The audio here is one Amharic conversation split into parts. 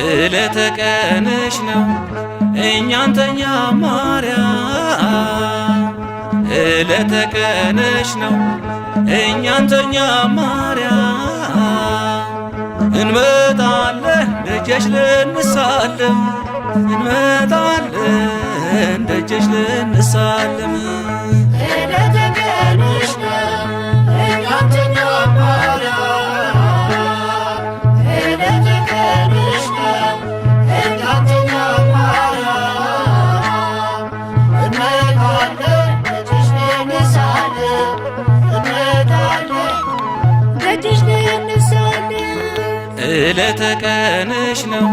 ዕለተ ቀንሽ ነው እኛን ተኛ ማርያም፣ ዕለተ ቀንሽ ነው እኛን ተኛ ማርያም። እንመጣለን ደጀሽ ልንሳለም፣ እንመጣለን ደጀሽ ልንሳለም። ዕለተ ቀንሽ ነው እኛን ተኛ ማርያም፣ ዕለተ ቀንሽ ነው እኛን ተኛ ማርያም። እንመጣለን ደጅሽ ልንሳለም፣ እንመጣለን ደጅሽ ልንሳለም። ዕለተ ቀንሽ ነው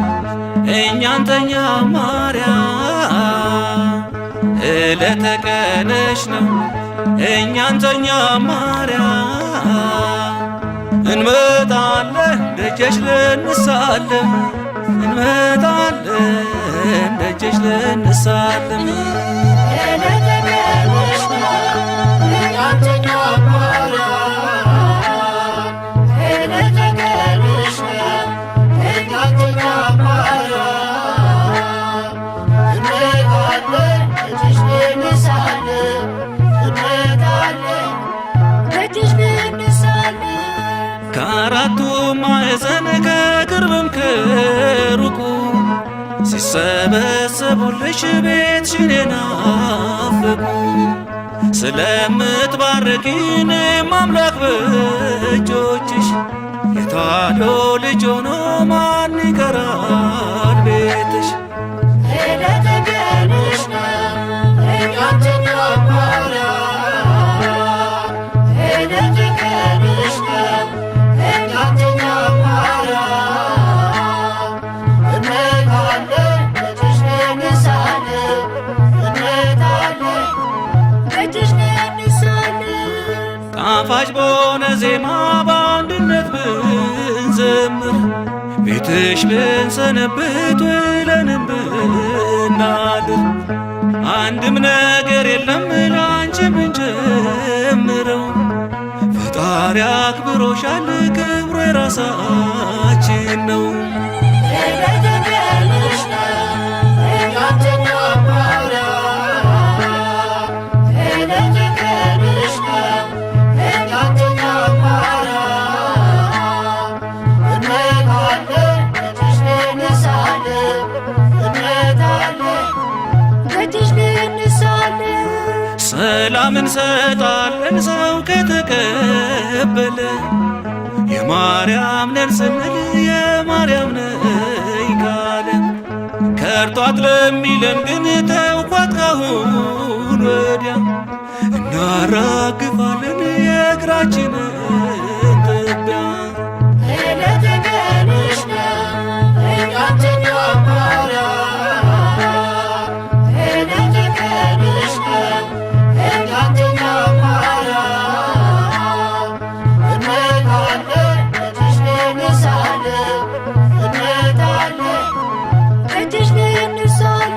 እኛን ተኛ ማርያም፣ ዕለተ ቀንሽ ነው እኛን ተኛ ማርያም። እንመጣለን ደጀሽ ልንሳለም፣ እንመጣለን ደጀሽ ልንሳለም። ዕለተ ቀንሽ ነው እኛን ተኛ ማርያም፣ ዕለተ ቀንሽ ነው እኛን ተኛ ማርያም። እንመጣለን ደጅሽ ልንሳለም፣ እንመጣለን ደጅሽ ልንሳለም። ከአራቱ ማዕዘን ከቅርብም ከሩቁ ሲሰበሰቡልሽ ቤትሽን የናፈቁ ስለምትባርኪን አምላክ በእጆችሽ የታሎ ልጅ ሆኖ ማን ይቀራል ቤትሽ? ዕለተ ቀንሽ ነው እኛን ተኛ ማርያም፣ ዕለተ ቀንሽ ነው እኛን ተኛ ማርያም። እንመጣለን ደጅሽ ልንሳለም፣ እንመጣለን ደጅሽ ልንሳለም። ጣፋጭ በሆነ ዜማ በአንድነት ብንዘምር ቤትሽ ብንሰነብት ውለንም ብናድር አንድም ነገር የለም ላንቺ ብንጀምረው። ፈጣሪ አክብሮሻል ክብሩ የራሳችን ነው። ዕለተ ቀንሽ ነው እኛን ተኛ ማርያም፣ ዕለተ ቀንሽ ነው እኛን ተኛ ማርያም። እንመጣለን ደጅሽ ልንሳለም፣ እንመጣለን ደጅሽ ልንሳለም። ሰላም እንሰጣለን ሰው ከተቀበለ የማርያም ነን ስንል የማርያም ነኝ ካለ ከርቷት ለሚለን ግን ተውኳት ካሁን ወዲያ እናራግፋለን የእግራችንን ትቢያ። ዕለተ ቀንሽ ነው እኛን ተኛ ማርያም፣ ዕለተ ቀንሽ ነው እኛን ተኛ ማርያም። እንመጣለን ደጅሽ ልንሳለም፣ እንመጣለን ደጅሽ ልንሳለም።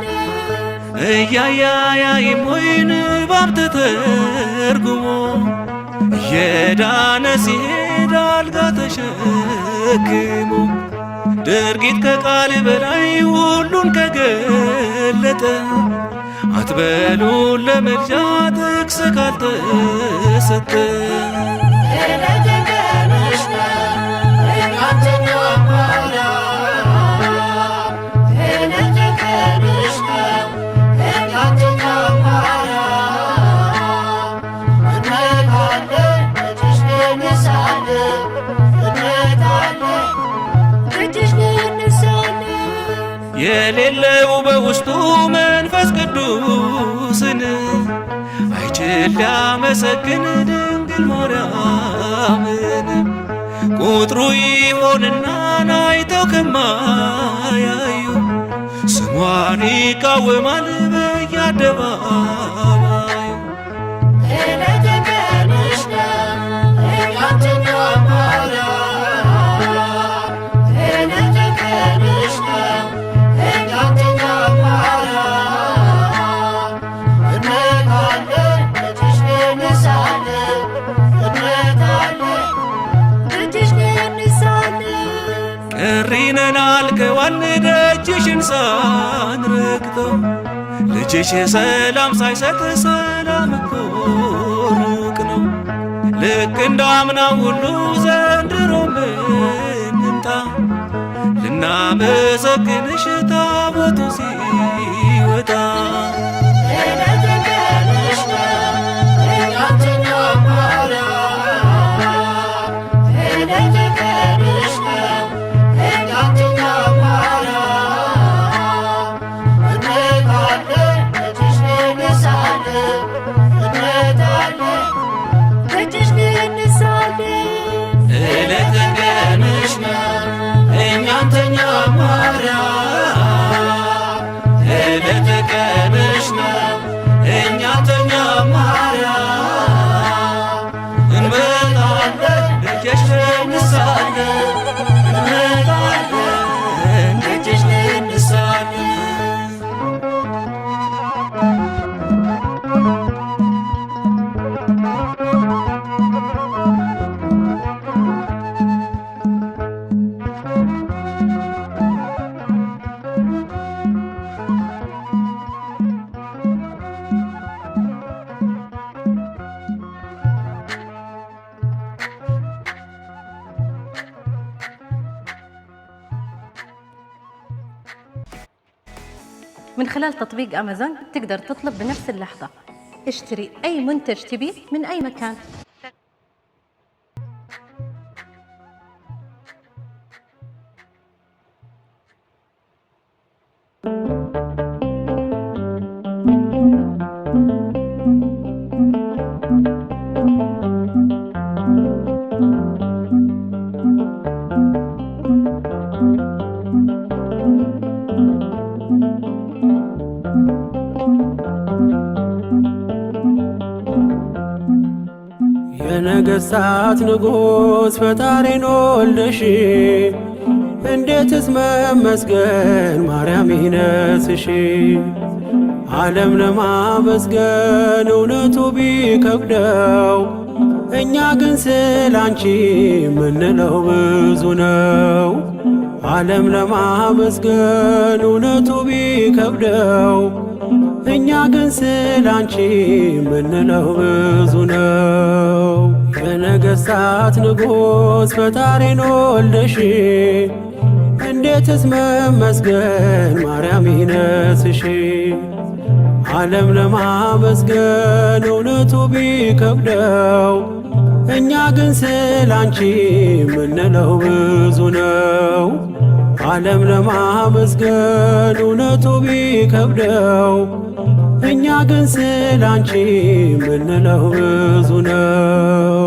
እያያያይም ወይን ባብ ተተርጉሞ እየዳነ ሲሄድ አልጋ ተሸክሞ ድርጊት ከቃል በላይ ሁሉን ከገለጠ አትበሉን ለመልጃ ጥቅስ ካልተሰጠ። ዕለተ ቀንሽ ነው እኛን ተኛ ማርያም፣ ዕለተ ቀንሽ ነው እኛን ተኛ ማርያም። እንመጣለን ደጅሽ ልንሳለም፣ እንመጣለን ደጅሽ ልንሳለም። የሌለው በውስጡ መንፈስ ቅዱስን አይችል ሊያመሰግን ድንግል ማርያምን ቁጥሩ ይሆንና አይተው ከማያዩ ስሟን ይቃወማል በየአደባባዩ። ዕለተ ቀንሽ ነው እኛን ተኛ ማርያም፣ ዕለተ ቀንሽ ነው እኛን ተኛ ማርያም። እንመጣለን ደጅሽ ልንሳለም፣ እንመጣለን ማን ደጅሽን ሳንረግጠው ልጅሽ ሰላም ሳይሰጥ ሰላም እኮ ሩቅ ነው። ልክ እንዳምናው ሁሉ ዘንድሮም እንምጣ ልናመሰግንሽ ታቦቱ ሲወጣ من خلال تطبيق أمازون تقدر تطلب بنفس اللحظة. اشتري أي منتج تبيه من أي مكان. የነገሥታት ንጉሥ ፈጣሪን ወልደሽ እንዴትስ መመስገን ማርያም ይነስሽ። ዓለም ለማመስገን እውነቱ ቢከብደው እኛ ግን ስላንቺ ምንለው ብዙ ነው። ዓለም ለማመስገን እውነቱ ቢከብደው እኛ ግን ስላንቺ ምንለው ብዙ ነው። የነገሥታት ንጉሥ ፈጣሪን ወልደሽ እንዴትስ መመስገን ማርያም ይነስሽ። ዓለም ለማመስገን እውነቱ ቢከብደው እኛ ግን ስላንቺ ምንለው ብዙ ነው። ዓለም ለማመስገን እውነቱ ቢከብደው እኛ ግን ስላንቺ ምንለው ብዙ ነው።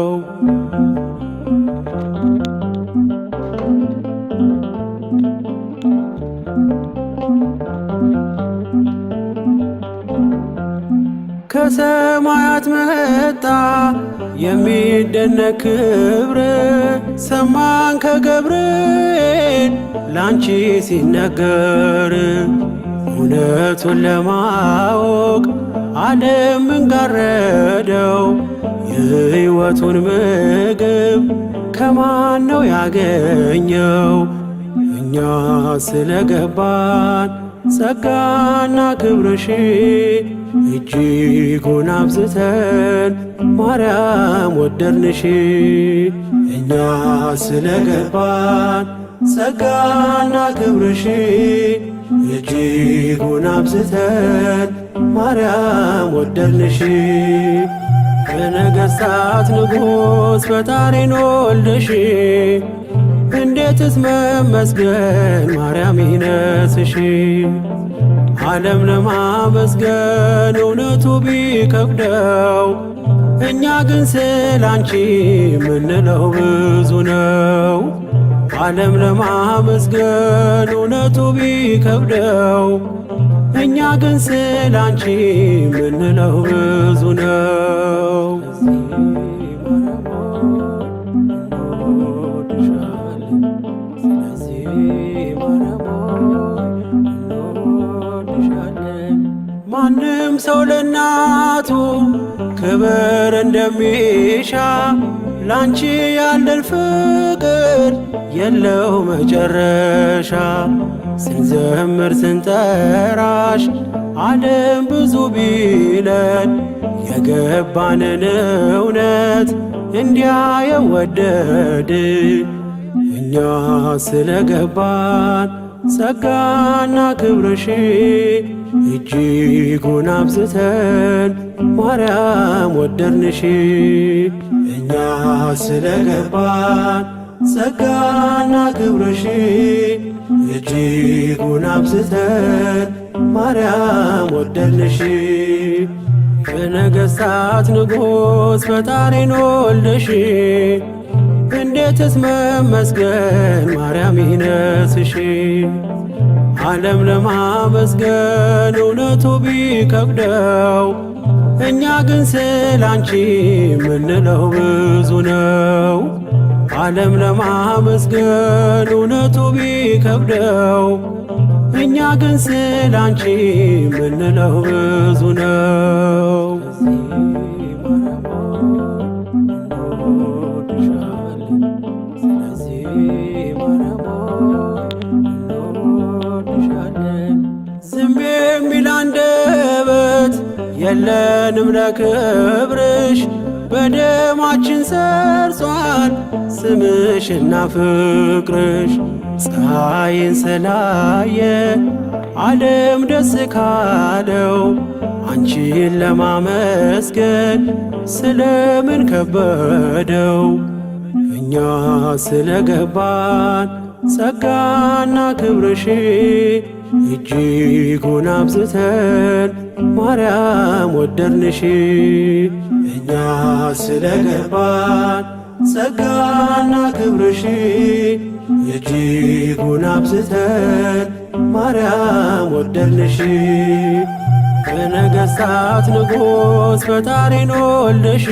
ከሰማያት መጣ የሚደነቅ ክብር ሰማን ከገብርኤል ላንቺ ሲነገር። እውነቱን ለማወቅ ዓለም ምን ጋረደው? የሕይወቱን ምግብ ከማን ነው ያገኘው? እኛ ስለገባን ጸጋና ክብርሽ እጅጉን አብዝተን ማርያም ወደድንሽ። እኛ ስለገባን ጸጋና ክብርሽ እጅጉን አብዝተን ማርያም ወደድንሽ። የነገሥታት ንጉሥ ፈጣሪን ወልደሽ እንዴትስ መመስገን ማርያም ይነስሽ። ዓለም ለማመስገን እውነቱ ቢከብደው እኛ ግን ስላንቺ ምንለው ብዙ ነው። ዓለም ለማመስገን እውነቱ ቢከብደው እኛ ግን ስላንቺ ምንለው ብዙ ነው። ማንም ሰው ለእናቱ ክብር እንደሚሻ ላንቺ ያለን ፍቅር የለው መጨረሻ። ስንዘምር ስንጠራሽ ዓለም ብዙ ቢለን የገባንን እውነት እንዲያ የወደድ እኛ ስለገባን ጸጋና ክብርሽ እጅጉን አብዝተን ማርያም ወደድንሽ። እኛ ስለገባን ጸጋና ክብርሽ እጅጉን አብዝተን ማርያም ወደድንሽ። በነገሥታት ንጉሥ ፈጣሪን ወልደሽ እንዴትስ መመስገን ማርያም ይነስሽ። ዓለም ለማመስገን እውነቱ ቢከብደው እኛ ግን ስላንቺ ምንለው ብዙ ነው። ዓለም ለማመስገን እውነቱ ቢከብደው እኛ ግን ስላንቺ ምንለው ብዙ ነው። ዝም የሚል አንደበት የለንም ለክብርሽ፣ በደማችን ሰርጿል ስምሽና ፍቅርሽ። ፀሐይን ስላየ ዓለም ደስ ካለው አንቺን ለማመስገን ስለምን ከበደው? እኛ ስለገባን ጸጋና ክብርሽ እጅጉን አብዝተን ማርያም ወደድንሽ። እኛ ስለገባን ጸጋና ክብርሽ እጅጉን አብዝተን ማርያም ወደድንሽ። በነገሥታት ንጉሥ ፈጣሪን ወልደሽ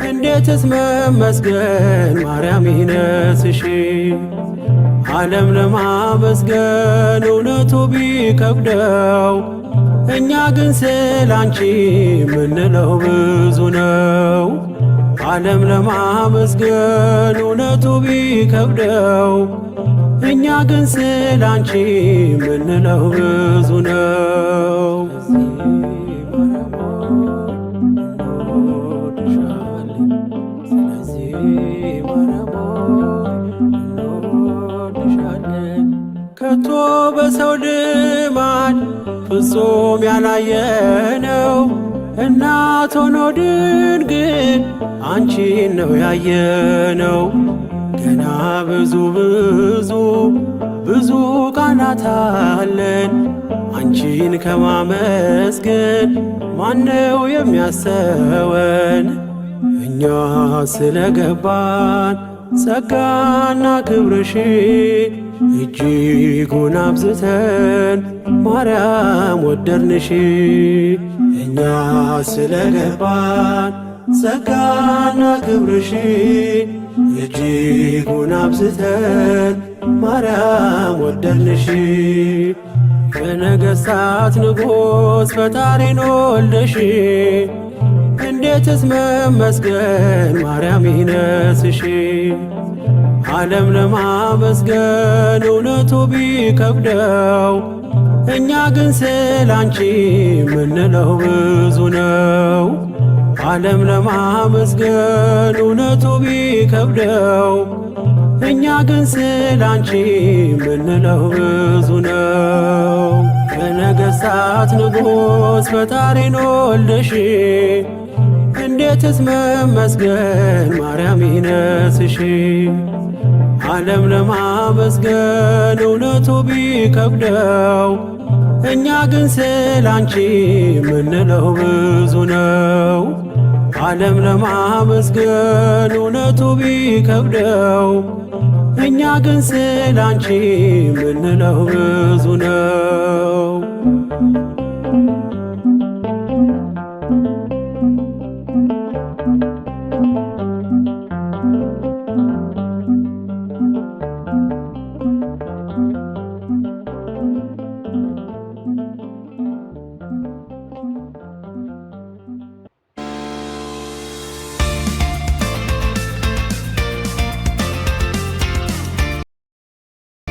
እንዴትስ መመስገን ማርያም ይነስሽ። ዓለም ለማመስገን እውነቱ ቢከብደው እኛ ግን ስላንቺ ምንለው ብዙ ነው። ዓለም ለማመስገን እውነቱ ቢከብደው እኛ ግን ስላንቺ ምንለው ብዙ ነው። ከቶ በሰው ልማድ ፍጹም ያላየነው እናት ሆኖ ድንግል አንቺን ነው ያየነው። ገና ብዙ ብዙ ብዙ ቃላት አለን አንቺን ከማመስገን ማነው የሚያሰወን? እኛ ስለገባን ጸጋና ክብርሽ እጅጉን አብዝተን ማርያም ወደድንሽ። እኛ ስለገባን ጸጋና ክብርሽ እጅጉን አብዝተን ማርያም ወደድንሽ። በነገሥታት ንጉሥ ፈጣሪን ወልደሽ እንዴትስ መመስገን ማርያም ይነስሽ። ዓለም ለማመስገን እውነቱ ቢከብደው እኛ ግን ስላንቺ ምንለው ብዙ ነው። ዓለም ለማመስገን እውነቱ ቢከብደው እኛ ግን ስላንቺ ምንለው ብዙ ነው። በነገሥታት ንጉሥ ፈጣሪን ወልደሽ እንዴትስ መመስገን ማርያም ይነስሽ። ዓለም ለማመስገን እውነቱ ቢከብደው እኛ ግን ስላንቺ ምንለው ብዙ ነው። ዓለም ለማመስገን እውነቱ ቢከብደው እኛ ግን ስላንቺ ምንለው ብዙ ነው።